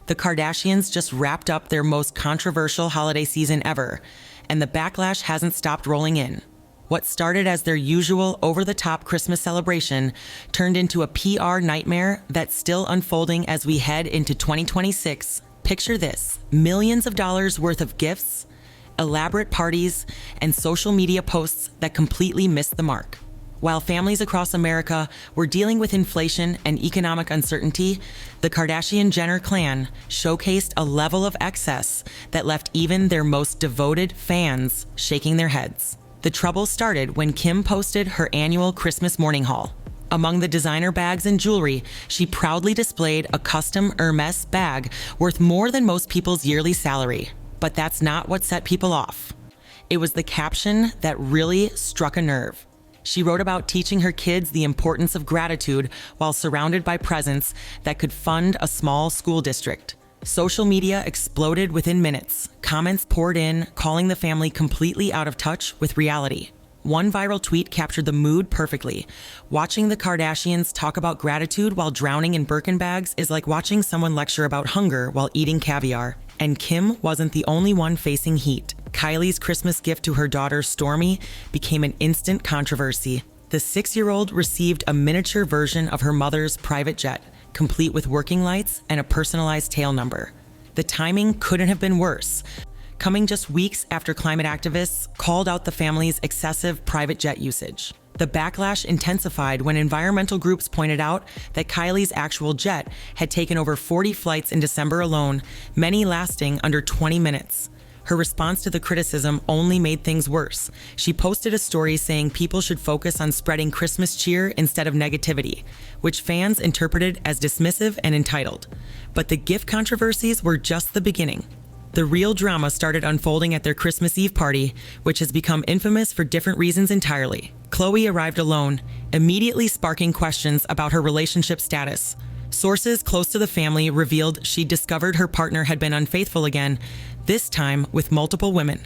The Kardashians just wrapped up their most controversial holiday season ever, and the backlash hasn't stopped rolling in. What started as their usual over-the-top Christmas celebration turned into a PR nightmare that's still unfolding as we head into 2026. Picture this: millions of dollars worth of gifts, elaborate parties, and social media posts that completely missed the mark. While families across America were dealing with inflation and economic uncertainty, the Kardashian-Jenner clan showcased a level of excess that left even their most devoted fans shaking their heads. The trouble started when Kim posted her annual Christmas morning haul. Among the designer bags and jewelry, she proudly displayed a custom Hermes bag worth more than most people's yearly salary. But that's not what set people off. It was the caption that really struck a nerve. She wrote about teaching her kids the importance of gratitude while surrounded by presents that could fund a small school district. Social media exploded within minutes. Comments poured in, calling the family completely out of touch with reality. One viral tweet captured the mood perfectly. Watching the Kardashians talk about gratitude while drowning in Birkin bags is like watching someone lecture about hunger while eating caviar. And Kim wasn't the only one facing heat. Kylie's Christmas gift to her daughter Stormi became an instant controversy. The 6-year-old received a miniature version of her mother's private jet, complete with working lights and a personalized tail number. The timing couldn't have been worse, coming just weeks after climate activists called out the family's excessive private jet usage. The backlash intensified when environmental groups pointed out that Kylie's actual jet had taken over 40 flights in December alone, many lasting under 20 minutes. Her response to the criticism only made things worse. She posted a story saying people should focus on spreading Christmas cheer instead of negativity, which fans interpreted as dismissive and entitled. But the gift controversies were just the beginning. The real drama started unfolding at their Christmas Eve party, which has become infamous for different reasons entirely. Khloe arrived alone, immediately sparking questions about her relationship status. Sources close to the family revealed she'd discovered her partner had been unfaithful again, this time with multiple women.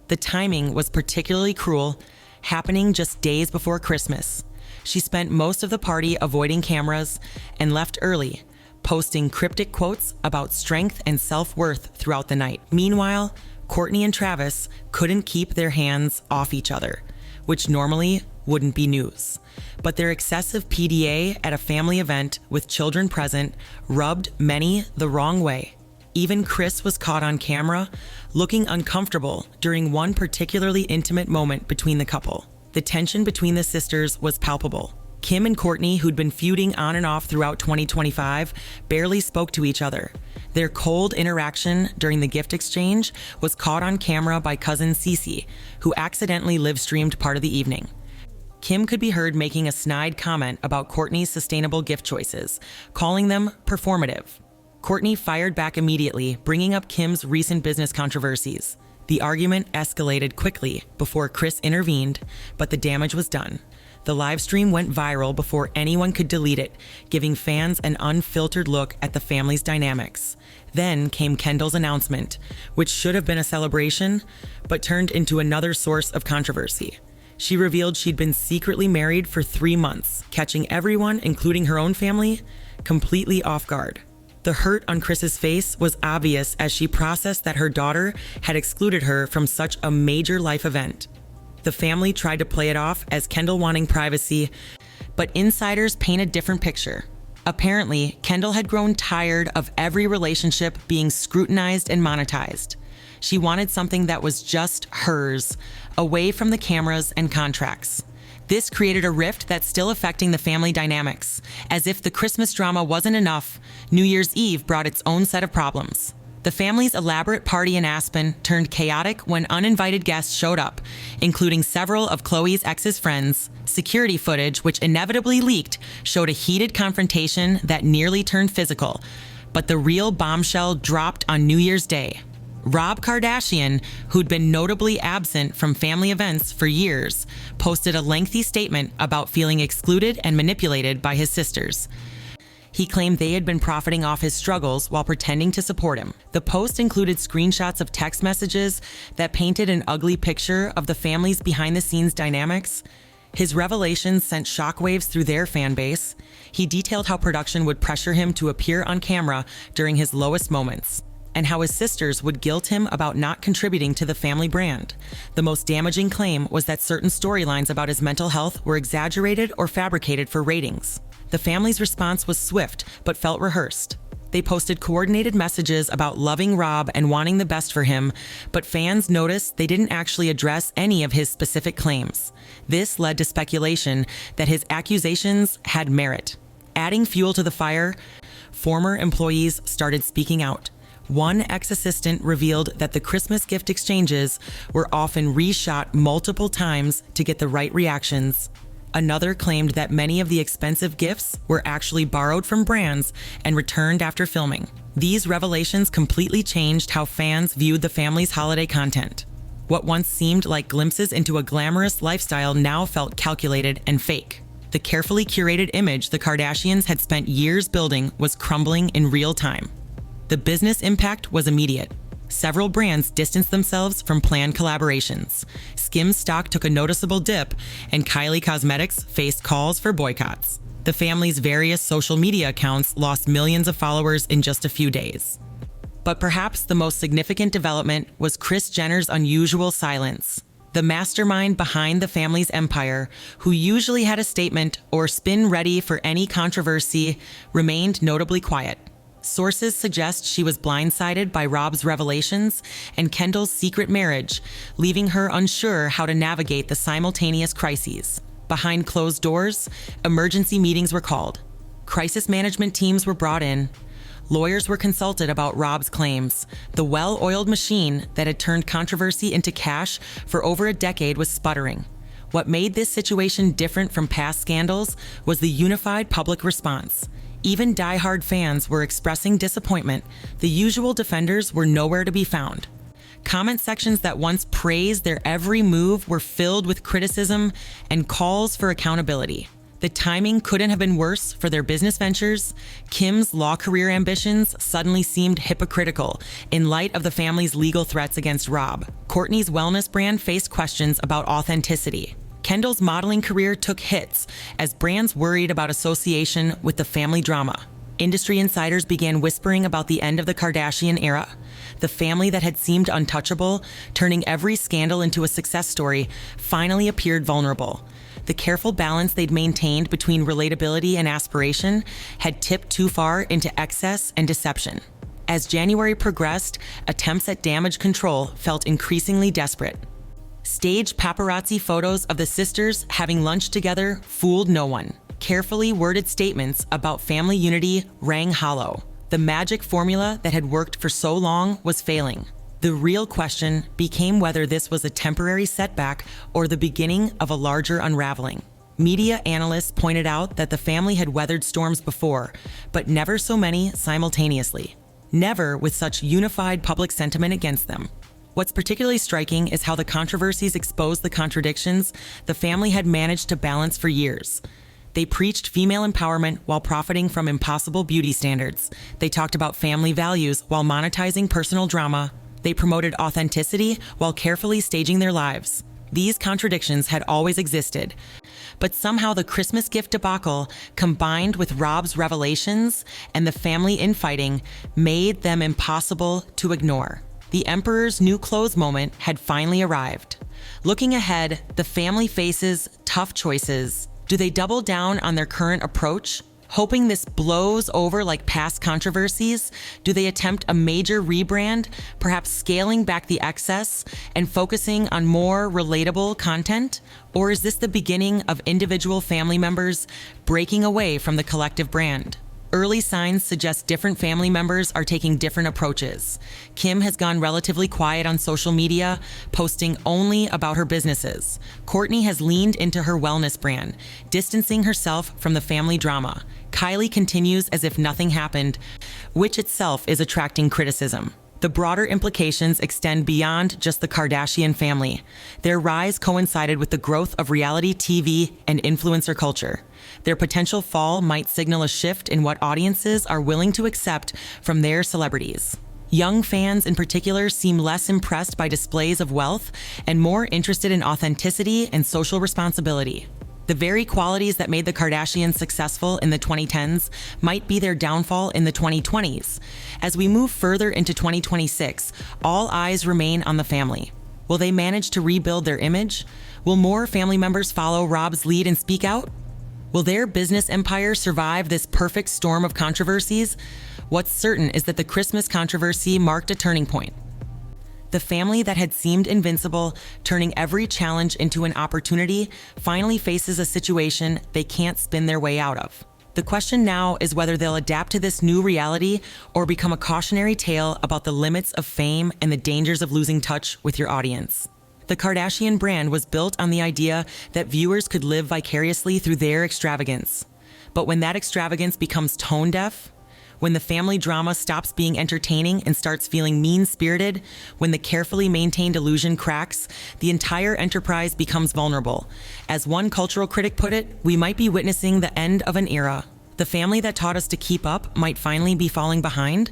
The timing was particularly cruel, happening just days before Christmas. She spent most of the party avoiding cameras and left early, posting cryptic quotes about strength and self-worth throughout the night. Meanwhile, Kourtney and Travis couldn't keep their hands off each other, which normally wouldn't be news. But their excessive PDA at a family event with children present rubbed many the wrong way. Even Kris was caught on camera, looking uncomfortable during one particularly intimate moment between the couple. The tension between the sisters was palpable. Kim and Kourtney, who'd been feuding on and off throughout 2025, barely spoke to each other. Their cold interaction during the gift exchange was caught on camera by cousin Cece, who accidentally live-streamed part of the evening. Kim could be heard making a snide comment about Kourtney's sustainable gift choices, calling them performative. Kourtney fired back immediately, bringing up Kim's recent business controversies. The argument escalated quickly before Kris intervened, but the damage was done. The live stream went viral before anyone could delete it, giving fans an unfiltered look at the family's dynamics. Then came Kendall's announcement, which should have been a celebration, but turned into another source of controversy. She revealed she'd been secretly married for 3 months, catching everyone, including her own family, completely off guard. The hurt on Kris's face was obvious as she processed that her daughter had excluded her from such a major life event. The family tried to play it off as Kendall wanting privacy, but insiders paint a different picture. Apparently, Kendall had grown tired of every relationship being scrutinized and monetized. She wanted something that was just hers, away from the cameras and contracts. This created a rift that's still affecting the family dynamics. As if the Christmas drama wasn't enough, New Year's Eve brought its own set of problems. The family's elaborate party in Aspen turned chaotic when uninvited guests showed up, including several of Khloe's ex's friends. Security footage, which inevitably leaked, showed a heated confrontation that nearly turned physical. But the real bombshell dropped on New Year's Day. Rob Kardashian, who'd been notably absent from family events for years, posted a lengthy statement about feeling excluded and manipulated by his sisters. He claimed they had been profiting off his struggles while pretending to support him. The post included screenshots of text messages that painted an ugly picture of the family's behind-the-scenes dynamics. His revelations sent shockwaves through their fan base. He detailed how production would pressure him to appear on camera during his lowest moments, and how his sisters would guilt him about not contributing to the family brand. The most damaging claim was that certain storylines about his mental health were exaggerated or fabricated for ratings. The family's response was swift, but felt rehearsed. They posted coordinated messages about loving Rob and wanting the best for him, but fans noticed they didn't actually address any of his specific claims. This led to speculation that his accusations had merit. Adding fuel to the fire, former employees started speaking out. One ex-assistant revealed that the Christmas gift exchanges were often reshot multiple times to get the right reactions. Another claimed that many of the expensive gifts were actually borrowed from brands and returned after filming. These revelations completely changed how fans viewed the family's holiday content. What once seemed like glimpses into a glamorous lifestyle now felt calculated and fake. The carefully curated image the Kardashians had spent years building was crumbling in real time. The business impact was immediate. Several brands distanced themselves from planned collaborations. Skims stock took a noticeable dip, and Kylie Cosmetics faced calls for boycotts. The family's various social media accounts lost millions of followers in just a few days. But perhaps the most significant development was Kris Jenner's unusual silence. The mastermind behind the family's empire, who usually had a statement or spin ready for any controversy, remained notably quiet. Sources suggest she was blindsided by Rob's revelations and Kendall's secret marriage, leaving her unsure how to navigate the simultaneous crises. Behind closed doors, emergency meetings were called. Crisis management teams were brought in. Lawyers were consulted about Rob's claims. The well-oiled machine that had turned controversy into cash for over a decade was sputtering. What made this situation different from past scandals was the unified public response. Even die-hard fans were expressing disappointment. The usual defenders were nowhere to be found. Comment sections that once praised their every move were filled with criticism and calls for accountability. The timing couldn't have been worse for their business ventures. Kim's law career ambitions suddenly seemed hypocritical in light of the family's legal threats against Rob. Kourtney's wellness brand faced questions about authenticity. Kendall's modeling career took hits as brands worried about association with the family drama. Industry insiders began whispering about the end of the Kardashian era. The family that had seemed untouchable, turning every scandal into a success story, finally appeared vulnerable. The careful balance they'd maintained between relatability and aspiration had tipped too far into excess and deception. As January progressed, attempts at damage control felt increasingly desperate. Staged paparazzi photos of the sisters having lunch together fooled no one. Carefully worded statements about family unity rang hollow. The magic formula that had worked for so long was failing. The real question became whether this was a temporary setback or the beginning of a larger unraveling. Media analysts pointed out that the family had weathered storms before, but never so many simultaneously. Never with such unified public sentiment against them. What's particularly striking is how the controversies exposed the contradictions the family had managed to balance for years. They preached female empowerment while profiting from impossible beauty standards. They talked about family values while monetizing personal drama. They promoted authenticity while carefully staging their lives. These contradictions had always existed, but somehow the Christmas gift debacle, combined with Rob's revelations and the family infighting, made them impossible to ignore. The Emperor's new clothes moment had finally arrived. Looking ahead, the family faces tough choices. Do they double down on their current approach, hoping this blows over like past controversies? Do they attempt a major rebrand, perhaps scaling back the excess and focusing on more relatable content? Or is this the beginning of individual family members breaking away from the collective brand? Early signs suggest different family members are taking different approaches. Kim has gone relatively quiet on social media, posting only about her businesses. Kourtney has leaned into her wellness brand, distancing herself from the family drama. Kylie continues as if nothing happened, which itself is attracting criticism. The broader implications extend beyond just the Kardashian family. Their rise coincided with the growth of reality TV and influencer culture. Their potential fall might signal a shift in what audiences are willing to accept from their celebrities. Young fans in particular seem less impressed by displays of wealth and more interested in authenticity and social responsibility. The very qualities that made the Kardashians successful in the 2010s might be their downfall in the 2020s. As we move further into 2026, all eyes remain on the family. Will they manage to rebuild their image? Will more family members follow Rob's lead and speak out? Will their business empire survive this perfect storm of controversies? What's certain is that the Christmas controversy marked a turning point. The family that had seemed invincible, turning every challenge into an opportunity, finally faces a situation they can't spin their way out of. The question now is whether they'll adapt to this new reality or become a cautionary tale about the limits of fame and the dangers of losing touch with your audience. The Kardashian brand was built on the idea that viewers could live vicariously through their extravagance. But when that extravagance becomes tone deaf, when the family drama stops being entertaining and starts feeling mean-spirited, when the carefully maintained illusion cracks, the entire enterprise becomes vulnerable. As one cultural critic put it, we might be witnessing the end of an era. The family that taught us to keep up might finally be falling behind.